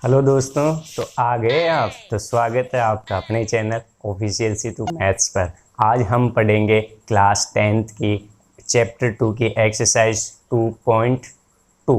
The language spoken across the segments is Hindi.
हेलो दोस्तों, तो आ गए आप। तो स्वागत है आपका अपने चैनल ऑफिशियल सीतू मैथ्स पर। आज हम पढ़ेंगे क्लास 10th की चैप्टर 2 की एक्सरसाइज 2.2।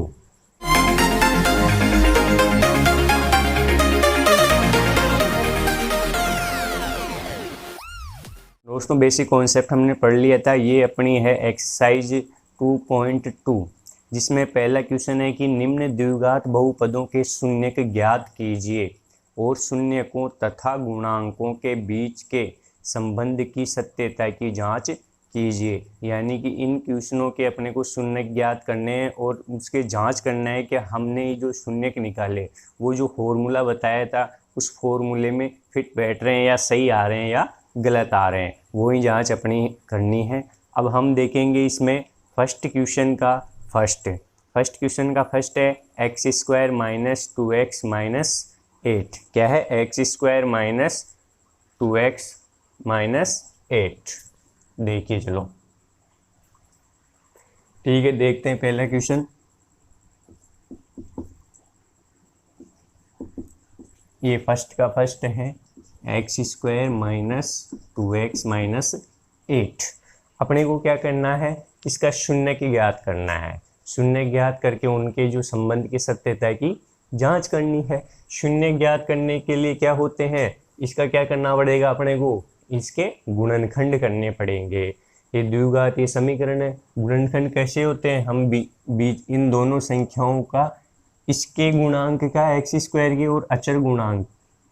दोस्तों, बेसिक कॉन्सेप्ट हमने पढ़ लिया था। ये अपनी है एक्सरसाइज 2.2, जिसमें पहला क्वेश्चन है कि निम्न द्विघात बहुपदों के शून्यक ज्ञात कीजिए और शून्यकों तथा गुणांकों के बीच के संबंध की सत्यता की जांच कीजिए। यानी कि इन क्वेश्चनों के अपने को शून्यक ज्ञात करने हैं और उसके जांच करना है कि हमने जो शून्यक निकाले वो जो फॉर्मूला बताया था उस फॉर्मूले में फिट बैठ रहे हैं या सही आ रहे हैं या गलत आ रहे हैं, वही जांच अपनी करनी है। अब हम देखेंगे इसमें फर्स्ट क्वेश्चन का फर्स्ट है x square minus 2x minus 8। क्या है? X square minus 2x minus 8। देखिए चलो, ठीक है, देखते हैं पहला क्वेश्चन। ये फर्स्ट है x square minus 2x minus 8। अपने को क्या करना है? इसका शून्य की ज्ञात करना है। शून्य ज्ञात करके उनके जो संबंध की सत्यता की जांच करनी है। शून्य ज्ञात करने के लिए क्या होते हैं, इसका क्या करना पड़ेगा अपने को? इसके गुणनखंड करने पड़ेंगे। ये द्विघात ये समीकरण है। गुणनखंड कैसे होते हैं? हम बीच इन दोनों संख्याओं का, इसके गुणांक का एक्स स्क्वायर के और अचर गुणांक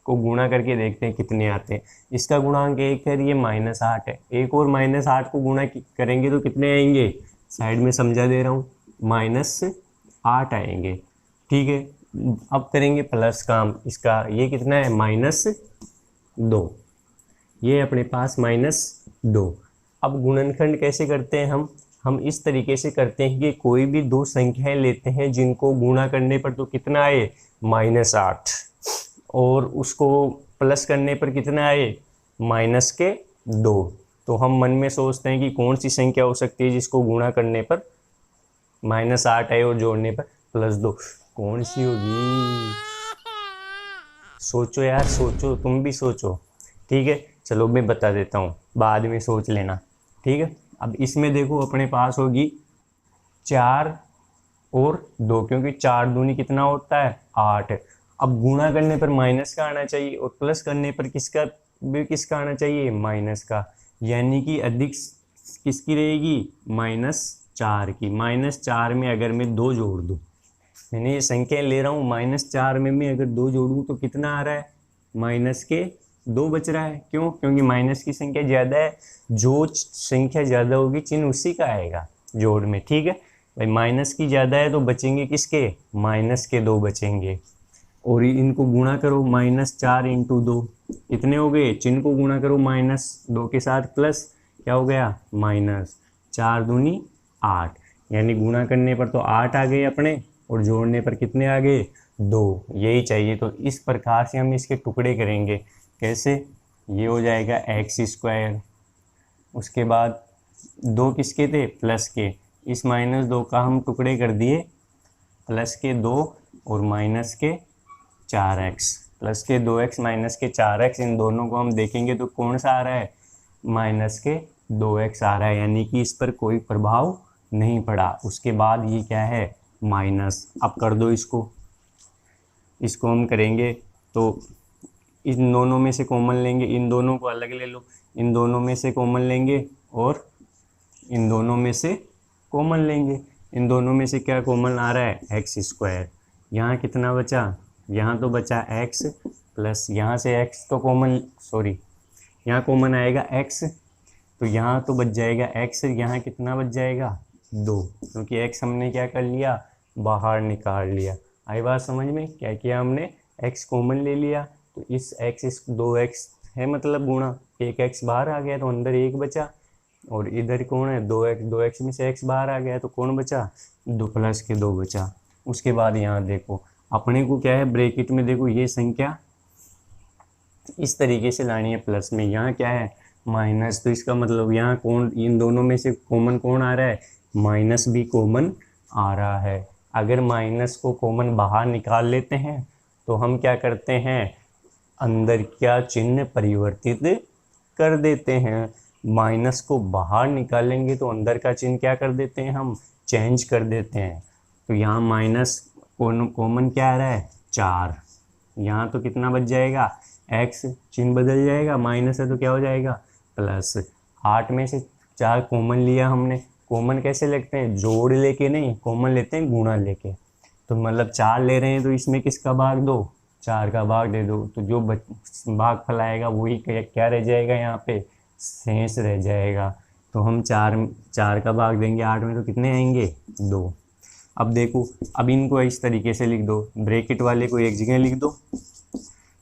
को गुणा करके देखते हैं कितने आते हैं। इसका गुणांक 1 है, ये -8 है। 1 और -8 को गुणा करेंगे तो कितने आएंगे? साइड में समझा दे रहा हूँ, -8 आएंगे। ठीक है, अब करेंगे प्लस काम इसका। ये कितना है? -2। ये अपने पास -2। अब गुणनखंड कैसे करते हैं हम इस तरीके से करते हैं कि कोई भी दो संख्याएं लेते हैं जिनको गुणा करने पर तो कितना आए? -8, और उसको प्लस करने पर कितना आए? -2। तो हम मन में सोचते हैं कि कौन सी संख्या हो सकती है जिसको गुणा करने पर -8 आए और जोड़ने पर +2? कौन सी होगी? सोचो यार, सोचो, तुम भी सोचो। ठीक है, चलो मैं बता देता हूँ, बाद में सोच लेना। ठीक है, अब इसमें देखो अपने पास होगी 4 और 2, क्योंकि 4 दूनी कितना होता है? 8। अब गुणा करने पर माइनस का आना चाहिए और प्लस करने पर किसका आना चाहिए? माइनस का। यानी कि अधिक किसकी रहेगी? -4 की। -4 में अगर मैं 2 जोड़ दूँ, मैंने ये संख्या ले रहा हूँ, -4 में मैं अगर 2 जोड़ूँ तो कितना आ रहा है? -2 बच रहा है। क्यों? क्योंकि माइनस की संख्या ज़्यादा है। जो संख्या ज़्यादा होगी चिन्ह उसी का आएगा जोड़ में। ठीक है भाई, माइनस की ज़्यादा है तो बचेंगे किसके? -2 बचेंगे। और इनको गुणा करो, -4 × 2 कितने हो गए? चिन्ह को गुणा करो -2 के साथ प्लस, क्या हो गया? -4 दूनी 8। यानी गुणा करने पर तो 8 आ गए अपने और जोड़ने पर कितने आ गए? 2। यही चाहिए। तो इस प्रकार से हम इसके टुकड़े करेंगे। कैसे? ये हो जाएगा एक्स स्क्वायर, उसके बाद 2 किसके थे? प्लस के। इस -2 का हम टुकड़े कर दिए, प्लस के 2 और माइनस के 4x। प्लस के 2x माइनस के 4x, इन दोनों को हम देखेंगे तो कौन सा आ रहा है? -2x आ रहा है। यानी कि इस पर कोई प्रभाव नहीं पड़ा। उसके बाद ये क्या है? माइनस। अब कर दो इसको हम करेंगे तो इन दोनों में से कॉमन लेंगे, इन दोनों को अलग ले लो, इन दोनों में से कॉमन लेंगे और इन दोनों में से कॉमन लेंगे। इन दोनों में से क्या कॉमन आ रहा है? X square. यहाँ कितना बचा? यहाँ तो बचा x प्लस, यहाँ से x तो कॉमन, सॉरी, यहाँ कॉमन आएगा x, तो यहाँ तो बच जाएगा x। यहाँ कितना बच जाएगा? 2, क्योंकि x हमने क्या कर लिया? बाहर निकाल लिया। आई बात समझ में? क्या किया हमने? x कॉमन ले लिया, तो इस 2x है मतलब गुणा, 1x बाहर आ गया तो अंदर 1 बचा, और इधर कौन है? 2x में से x बाहर आ गया तो कौन बचा? 2 प्लस के 2 बचा। उसके बाद यहाँ देखो अपने को क्या है? ब्रैकेट में देखो ये संख्या इस तरीके से लानी है प्लस में, यहाँ क्या है? माइनस। तो इसका मतलब यहाँ कौन, इन दोनों में से कॉमन कौन आ रहा है? माइनस भी कॉमन आ रहा है। अगर माइनस को कॉमन बाहर निकाल लेते हैं तो हम क्या करते हैं, अंदर क्या चिन्ह परिवर्तित कर देते हैं। माइनस को बाहर निकालेंगे तो अंदर का चिन्ह क्या कर देते हैं, हम चेंज कर देते हैं। तो यहाँ माइनस कॉमन क्या आ रहा है, 4। यहाँ तो कितना बच जाएगा, x चिन्ह बदल जाएगा, माइनस है तो क्या हो जाएगा, प्लस। 8 में से 4 कॉमन लिया हमने। कॉमन कैसे लेते हैं, जोड़ लेके नहीं, कॉमन लेते हैं गुणा लेके। तो मतलब 4 ले रहे हैं तो इसमें किसका भाग दो, 4 का भाग दे दो। तो जो भाग फैलाएगा वही क्या रह जाएगा, यहाँ पे शेष रह जाएगा। तो हम 4 का भाग देंगे 8 में तो कितने आएंगे, 2। अब देखो, अब इनको इस तरीके से लिख दो, ब्रैकेट वाले को एक जगह लिख दो,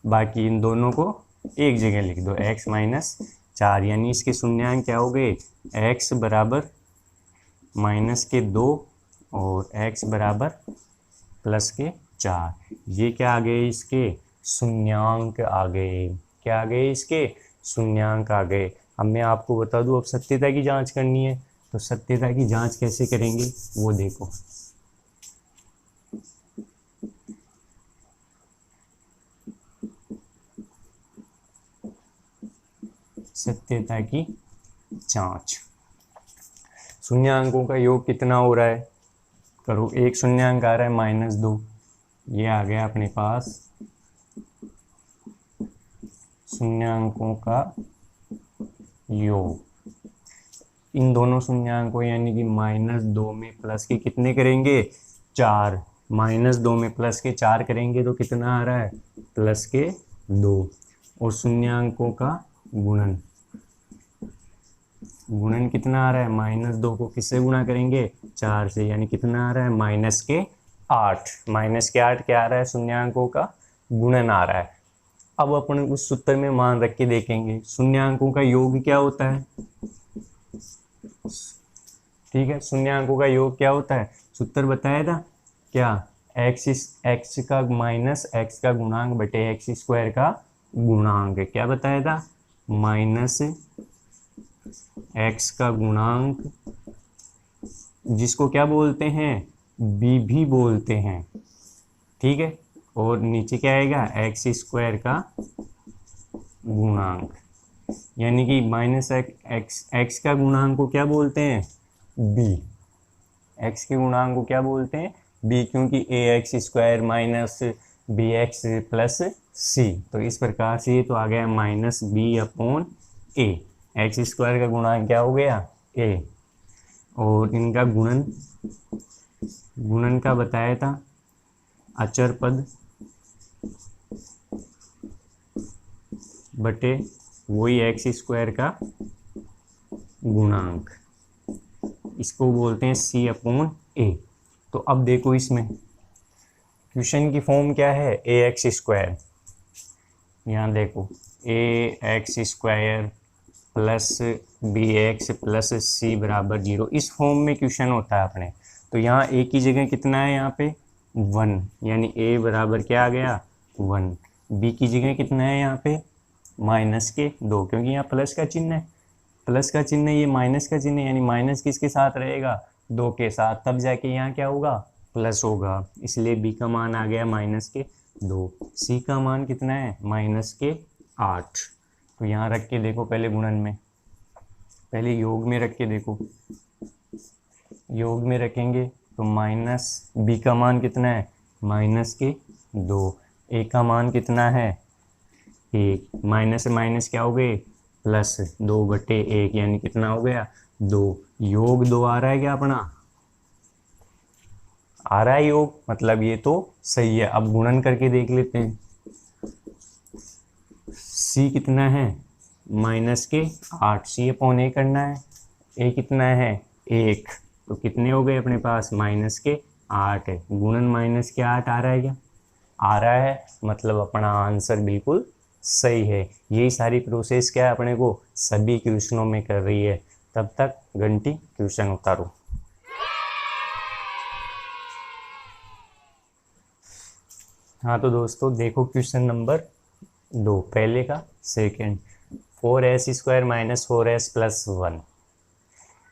बाकी इन दोनों को एक जगह लिख दो, x माइनस 4, यानी इसके शून्यांक क्या हो गए, x बराबर -2 और x बराबर +4। ये क्या आ गए, इसके शून्यांक आ गए। क्या आ गए, इसके शून्यांक आ गए। अब मैं आपको बता दूं, अब सत्यता की जांच करनी है, तो सत्यता की जांच कैसे करेंगे वो देखो। सत्यता की जांच, शून्यांकों का योग कितना हो रहा है, करो। एक शून्यांक आ रहा है -2, ये आ गया अपने पास शून्यांकों का योग। इन दोनों शून्यांकों यानी कि -2 में प्लस के कितने करेंगे, 4। -2 में प्लस के 4 करेंगे तो कितना आ रहा है, +2। और शून्यांकों का गुणन, गुणन कितना आ रहा है, -2 को किससे गुणा करेंगे, 4 से, यानी कितना आ रहा है, -8। -8 क्या आ रहा है, शून्यांकों का गुणन आ रहा है। अब अपन उस सूत्र में मान रख के देखेंगे, शून्यांकों का योग क्या होता है, ठीक है। शून्यांकों का योग क्या होता है, सूत्र बताया था क्या, x का माइनस x का गुणांक बटे x² का गुणांक। क्या बताया था, -x का गुणांक, जिसको क्या बोलते हैं, b भी बोलते हैं, ठीक है। और नीचे क्या आएगा, x² का गुणांक, यानी कि -x का गुणांक को क्या बोलते हैं, b। x के गुणांक को क्या बोलते हैं, b, क्योंकि ax² minus bx plus c। तो इस प्रकार से ये तो आ गया -b/a। x² का गुणांक क्या हो गया, a। और इनका गुणन का बताया था, अचर पद बटे वही x² का गुणांक, इसको बोलते हैं c/a। तो अब देखो, इसमें क्वेश्चन की फॉर्म क्या है, ax²। यहाँ देखो, ax² plus bx plus c बराबर 0, इस फॉर्म में क्वेश्चन होता है अपने। तो यहाँ a की जगह कितना है, यहाँ पे 1, यानी a बराबर क्या आ गया, 1। b की जगह कितना है, यहाँ पे -2, क्योंकि यहाँ प्लस का चिन्ह है, प्लस का चिन्ह है, ये माइनस का चिन्ह है, यानी माइनस किसके साथ रहेगा, 2 के साथ, तब जाके यहाँ क्या होगा, प्लस होगा। इसलिए b का मान आ गया -2। c का मान कितना है, -8। तो यहाँ रख के देखो, पहले गुणन में, पहले योग में रख के देखो। योग में रखेंगे तो b का मान कितना है, -2। a का मान कितना है, 1। माइनस से माइनस क्या हो गए, +2/1, यानी कितना हो गया, 2। योग 2 आ रहा है क्या अपना, आ रहा है योग, मतलब ये तो सही है। अब गुणन करके देख लेते हैं। c कितना है, -8, c/a करना है, a कितना है, 1। तो कितने हो गए अपने पास, -8 है, गुणन -8 आ रहा है क्या, आ रहा है, मतलब अपना आंसर बिल्कुल सही है। यही सारी प्रोसेस क्या है, अपने को सभी क्वेश्चनों में कर रही है। तब तक घंटी क्वेश्चन उतारो। हाँ तो दोस्तों देखो, क्वेश्चन नंबर 2, पहले का सेकंड, 4s² - 4s + 1।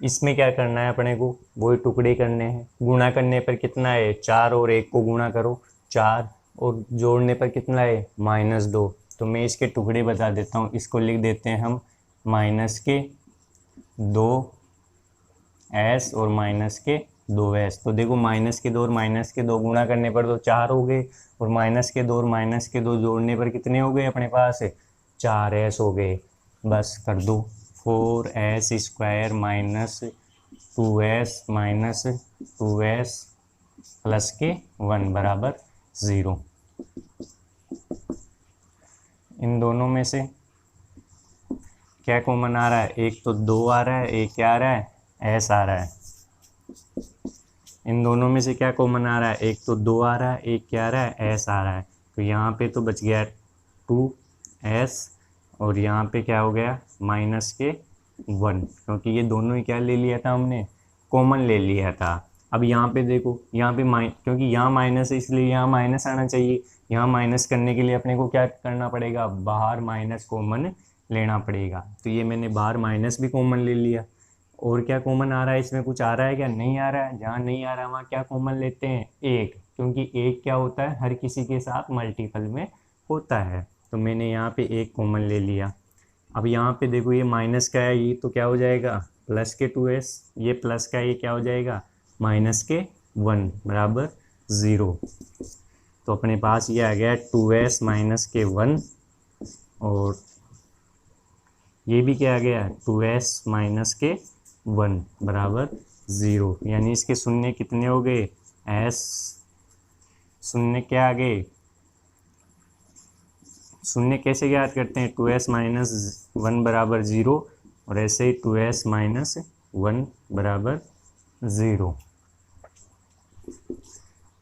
इसमें क्या करना है अपने को, वही टुकड़े करने हैं। गुणा करने पर कितना है, 4 और 1 को गुणा करो, 4 और जोड़ने पर कितना है -2। तो मैं इसके टुकड़े बता देता हूँ, इसको लिख देते हैं हम -2s और -2s। तो देखो -2 और -2 गुणा करने पर तो 4 हो गए, और -2 और -2 जोड़ने पर कितने हो गए अपने पास 4s हो गए। बस कर दो 4s² -2s प्लस के 1 बराबर 0। इन दोनों में से क्या कॉमन आ रहा है, एक तो 2 आ रहा है, एक क्या आ रहा है s आ रहा है। इन दोनों में से क्या कॉमन आ रहा है, एक तो 2 आ रहा है, एक क्या आ रहा है s आ रहा है। तो यहाँ पे तो बच गया 2s, और यहाँ पे क्या हो गया -1, क्योंकि ये दोनों ही क्या ले लिया था हमने, कॉमन ले लिया था। अब यहाँ पे देखो, यहाँ पे क्योंकि यहाँ माइनस है इसलिए यहाँ माइनस आना चाहिए। यहाँ माइनस करने के लिए अपने को क्या करना पड़ेगा, बाहर माइनस कॉमन लेना पड़ेगा। तो ये मैंने बाहर माइनस भी कॉमन ले लिया। और क्या कॉमन आ रहा है इसमें, कुछ आ रहा है क्या, नहीं आ रहा है। जहाँ नहीं आ रहा है वहाँ क्या कॉमन लेते हैं, 1, क्योंकि 1 क्या होता है हर किसी के साथ मल्टीपल में होता है। तो मैंने यहाँ पे 1 कॉमन ले लिया। अब यहाँ पे देखो ये माइनस का है, ये तो क्या हो जाएगा प्लस के 2s, ये प्लस का ये क्या हो जाएगा -1 बराबर 0। तो अपने पास ये आ गया 2s -1, और ये भी क्या आ गया 2s -1 बराबर 0। यानी इसके शून्य कितने हो गए, s शून्य क्या आ गए, शून्य कैसे ज्ञात करते हैं, 2s -1 बराबर 0, और ऐसे ही 2s -1 बराबर 0।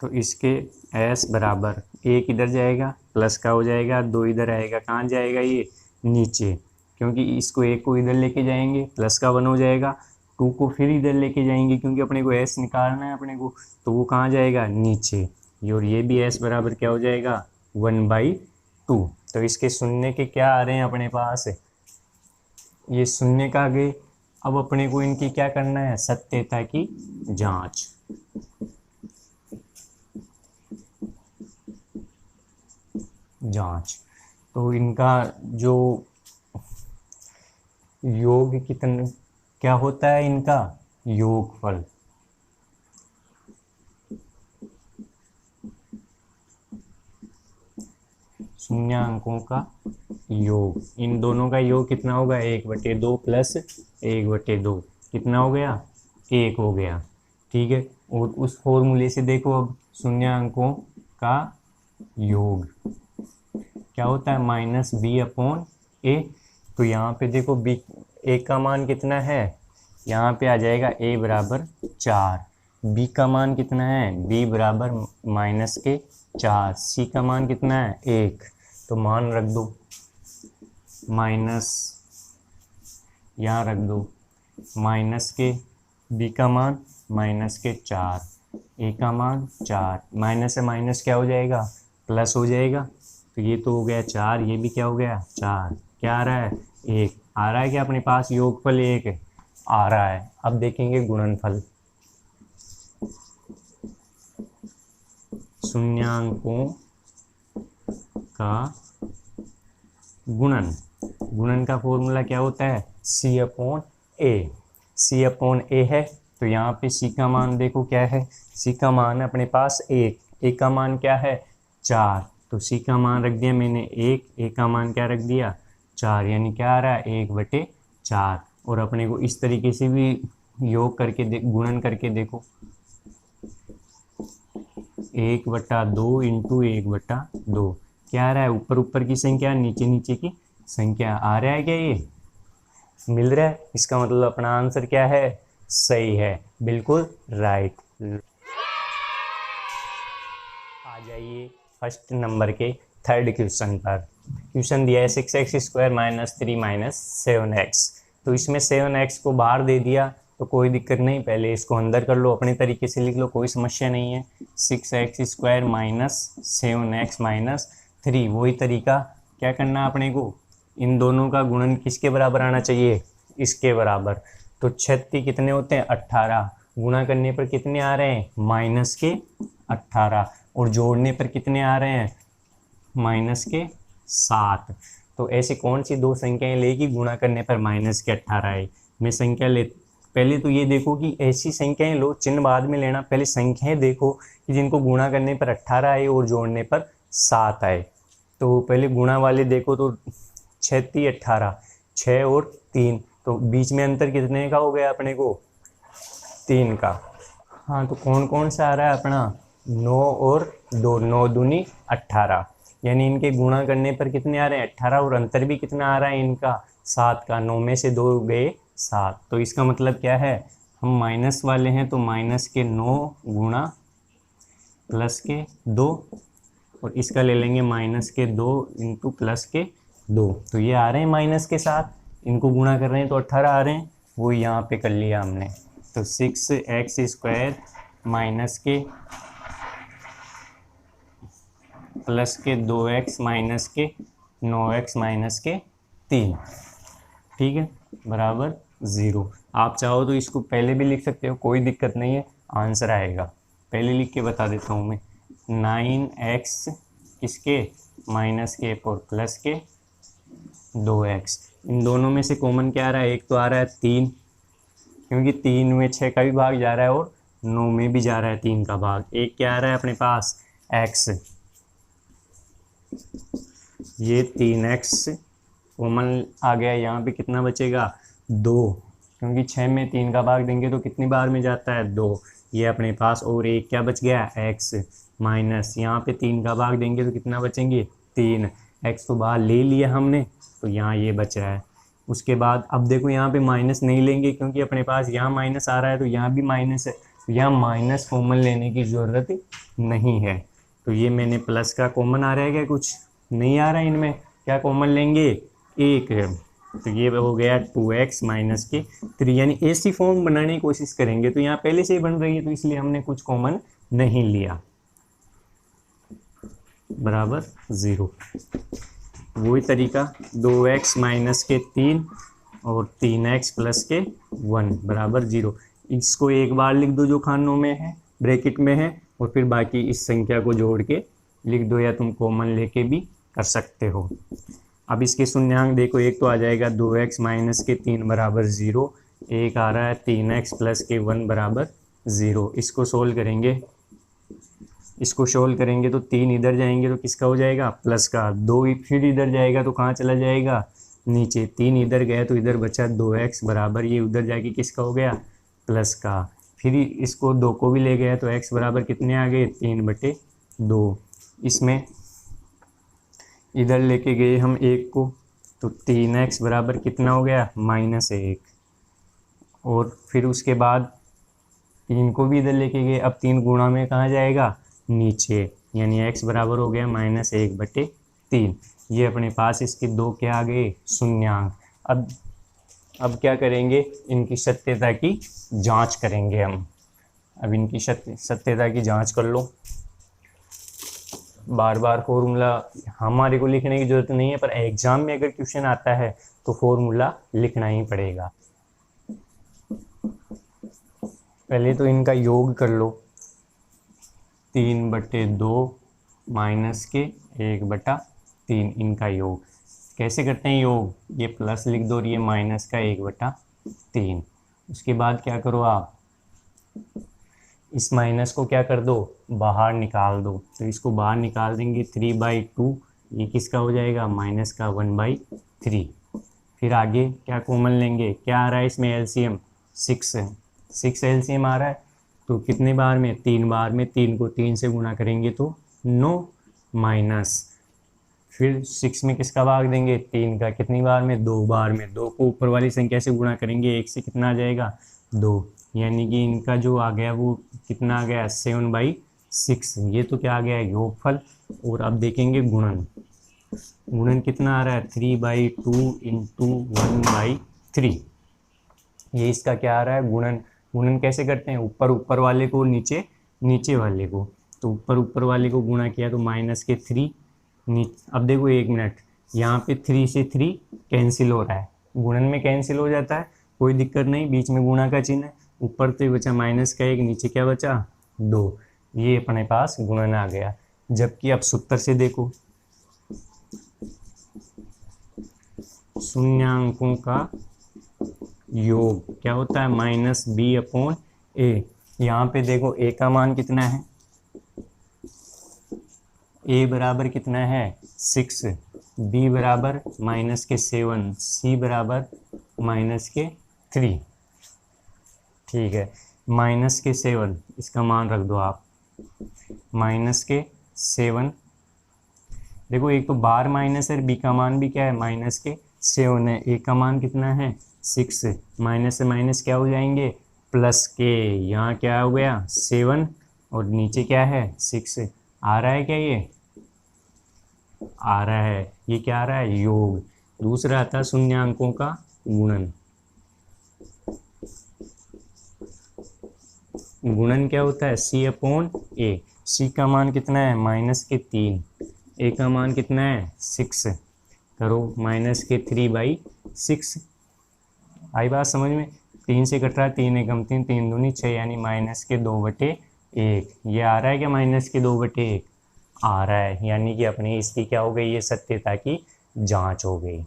तो इसके s बराबर 1 इधर जाएगा, प्लस का हो जाएगा, 2 इधर आएगा, कहाँ जाएगा ये नीचे, क्योंकि इसको 1 को इधर लेके जाएंगे प्लस का 1 हो जाएगा, 2 को फिर इधर लेके जाएंगे क्योंकि अपने को s निकालना है अपने को, तो वो कहाँ जाएगा नीचे। और ये भी s बराबर क्या हो जाएगा 1/2। तो इसके शून्य के क्या आ रहे हैं अपने पास, ये शून्य का आ गए। अब अपने को इनकी क्या करना है, सत्यता की जांच। तो इनका जो योग कितना क्या होता है, इनका योगफल। शून्यांकों का योग, इन दोनों का योग कितना होगा 1/2 प्लस 1/2 कितना हो गया 1 हो गया। ठीक है, और उस फॉर्मूले से देखो अब शून्यांकों का योग क्या होता है -b/a। तो यहाँ पे देखो b a का मान कितना है, यहाँ पे आ जाएगा a बराबर 4, b का मान कितना है b बराबर -4, c का मान कितना है 1। तो मान रख दो माइनस, यहाँ रख दो माइनस के b का मान -4, a का मान 4, माइनस से माइनस क्या हो जाएगा प्लस हो जाएगा। तो ये तो हो गया 4, ये भी क्या हो गया 4, क्या आ रहा है 1 आ रहा है, क्या अपने पास योगफल 1 आ रहा है। अब देखेंगे गुणनफल, शून्यांकों का गुणन का फॉर्मूला क्या होता है c/a। c/a है, तो यहाँ पे c का मान देखो क्या है, c का मान है अपने पास 1, a का मान क्या है 4, तो c का मान रख दिया मैंने 1, a का मान क्या रख दिया 4, यानी क्या आ रहा है 1/4। और अपने को इस तरीके से भी योग करके गुणन करके देखो 1/2 इंटू 1/2 क्या आ रहा है, ऊपर ऊपर की संख्या नीचे नीचे की संख्या आ रहा है, क्या ये मिल रहा है। इसका मतलब अपना आंसर क्या है, सही है, बिल्कुल राइट। आ जाइए फर्स्ट नंबर के थर्ड क्वेश्चन पर। क्वेश्चन दिया है 6x² -3 -7x। तो इसमें 7x को बाहर दे दिया तो कोई दिक्कत नहीं, पहले इसको अंदर कर लो, अपने तरीके से लिख लो, कोई समस्या नहीं है। 6x² -7x -3 वही तरीका, क्या करना अपने को, इन दोनों का गुणन किसके बराबर आना चाहिए, इसके बराबर। तो 36 कितने होते हैं 18, गुणा करने पर कितने आ रहे हैं -18। और जोड़ने पर कितने आ रहे हैं, -7। तो ऐसी कौन सी दो संख्याएं लेगी गुणा करने पर -18 आए। मैं संख्या ले, पहले तो ये देखो कि ऐसी संख्याएं लो, चिन्ह बाद में लेना, पहले संख्याएं देखो कि जिनको गुणा करने पर 18 आए और जोड़ने पर 7 आए। तो पहले गुणा वाले देखो तो 6 × 18, 6 और 3, तो बीच में अंतर कितने का हो गया अपने को, 3 का। हाँ, तो कौन कौन सा आ रहा है अपना, 9 और 2, 9 दूनी 18, यानी इनके गुणा करने पर कितने आ रहे हैं, 18, और अंतर भी कितना आ रहा है इनका, 7 का। 9 में से 2 गए 7, तो इसका मतलब क्या है, हम माइनस वाले हैं तो -9 गुणा +2, और इसका ले लेंगे -2 इंटू +2, तो ये आ रहे हैं -7, इनको गुणा कर रहे हैं तो 18 आ रहे हैं, वो यहाँ पे कर लिया हमने। तो 6x² +2x -9x -3, ठीक है, बराबर 0। आप चाहो तो इसको पहले भी लिख सकते हो, कोई दिक्कत नहीं है, आंसर आएगा। पहले लिख के बता देता हूँ मैं, 9x किसके -के और +2x, इन दोनों में से कॉमन क्या आ रहा है, एक तो आ रहा है 3, क्योंकि 3 में 6 का भी भाग जा रहा है और 9 में भी जा रहा है 3 का भाग। एक क्या आ रहा है अपने पास, x, ये 3x कॉमन आ गया, यहाँ पे कितना बचेगा, 2, क्योंकि 6 में 3 का भाग देंगे तो कितनी बार में जाता है, 2, ये अपने पास। और एक क्या बच गया, x माइनस, यहाँ पे 3 का भाग देंगे तो कितना बचेंगे, 3, x तो बाहर ले लिया हमने, तो यहाँ ये बच रहा है। उसके बाद अब देखो यहाँ पे माइनस नहीं लेंगे, क्योंकि अपने पास यहाँ माइनस आ रहा है तो यहाँ भी माइनस है, तो यहाँ माइनस कॉमन लेने की ज़रूरत नहीं है। तो ये मैंने प्लस का कॉमन आ रहा है क्या, कुछ नहीं आ रहा है इनमें, क्या कॉमन लेंगे, 1 है, तो ये हो गया 2x -3, यानी ऐसी फॉर्म बनाने की कोशिश करेंगे। तो यहाँ पहले से ही बन रही है तो इसलिए हमने कुछ कॉमन नहीं लिया, बराबर 0। वही तरीका 2x -3 और 3x +1 बराबर 0। इसको एक बार लिख दो जो खानों में है, ब्रैकेट में है, और फिर बाकी इस संख्या को जोड़ के लिख दो, या तुम कॉमन लेके भी कर सकते हो। अब इसके शून्यांक देखो, एक तो आ जाएगा 2x -3 बराबर 0, एक आ रहा है 3x +1 बराबर 0। इसको सोल्व करेंगे, इसको सोल्व करेंगे तो 3 इधर जाएंगे तो किसका हो जाएगा, प्लस का। 2 फिर इधर जाएगा तो कहाँ चला जाएगा, नीचे। 3 इधर गया तो इधर बचा 2x बराबर, ये उधर जाके किसका हो गया, प्लस का। फिर इसको 2 को भी ले गया तो x बराबर कितने आ गए, 3/2। इसमें इधर लेके गए हम 1 को, तो 3x बराबर कितना हो गया, -1। और फिर उसके बाद 3 को भी इधर लेके गए, अब 3 गुणा में कहाँ जाएगा, नीचे, यानी x बराबर हो गया -1/3। ये अपने पास इसके 2 क्या आ गए, शून्यांक। अब क्या करेंगे, इनकी सत्यता की जांच करेंगे हम। अब इनकी सत्यता की जांच कर लो। बार बार फॉर्मूला हमारे को लिखने की जरूरत नहीं है, पर एग्जाम में अगर क्वेश्चन आता है तो फॉर्मूला लिखना ही पड़ेगा। पहले तो इनका योग कर लो, 3/2 माइनस के 1/3, इनका योग कैसे करते हैं योग, ये प्लस लिख दो और ये माइनस का 1/3। उसके बाद क्या करो आप, इस माइनस को क्या कर दो, बाहर निकाल दो। तो इसको बाहर निकाल देंगे, 3/2, ये किसका हो जाएगा, माइनस का 1/3। फिर आगे क्या कॉमन लेंगे, क्या आ रहा है इसमें एलसीएम, 6 एलसीएम आ रहा है, तो कितने बार में, 3 बार में। 3 को 3 से गुणा करेंगे तो 9 माइनस, फिर 6 में किसका भाग देंगे, 3 का, कितनी बार में, 2 बार में। 2 को ऊपर वाली संख्या से गुणा करेंगे, 1 से कितना आ जाएगा, 2, यानी कि इनका जो आ गया वो कितना आ गया, 7/6। ये तो क्या आ गया, योगफल। और अब देखेंगे गुणन, गुणन कितना आ रहा है, 3/2 इंटू 1/3। ये इसका क्या आ रहा है, गुणन। गुणन कैसे करते हैं, ऊपर वाले को नीचे वाले को, तो ऊपर वाले को गुणा किया तो -3। अब देखो 1 मिनट, यहाँ पे 3 से 3 कैंसिल हो रहा है, गुणन में कैंसिल हो जाता है, कोई दिक्कत नहीं, बीच में गुणा का चिन्ह है। ऊपर तो बचा -1, नीचे क्या बचा, 2। ये अपने पास गुणन आ गया। जबकि अब सूत्र से देखो, शून्यांकों का योग क्या होता है, -b/a। यहाँ पे देखो a का मान कितना है, a बराबर कितना है 6, b बराबर -7, c बराबर -3। ठीक है, -7 इसका मान रख दो आप, -7। देखो एक तो बार माइनस है, बी का मान भी क्या है -7 है, ए का मान कितना है 6, माइनस से माइनस क्या हो जाएंगे प्लस के, यहाँ क्या हो गया 7 और नीचे क्या है 6। आ रहा है क्या, ये आ रहा है, ये क्या आ रहा है योग। दूसरा आता है शून्यांकों का गुणन। गुणन क्या होता है c/a। c का मान कितना है -3, a का मान कितना है 6, करो -3/6। आई बात समझ में, 3 से कट रहा है, 3 एकम 3, 3 दूनी 6, यानी -2/1। ये आ रहा है क्या -2/1 आ रहा है, यानी कि अपनी इसकी क्या हो गई, ये सत्यता की जांच हो गई।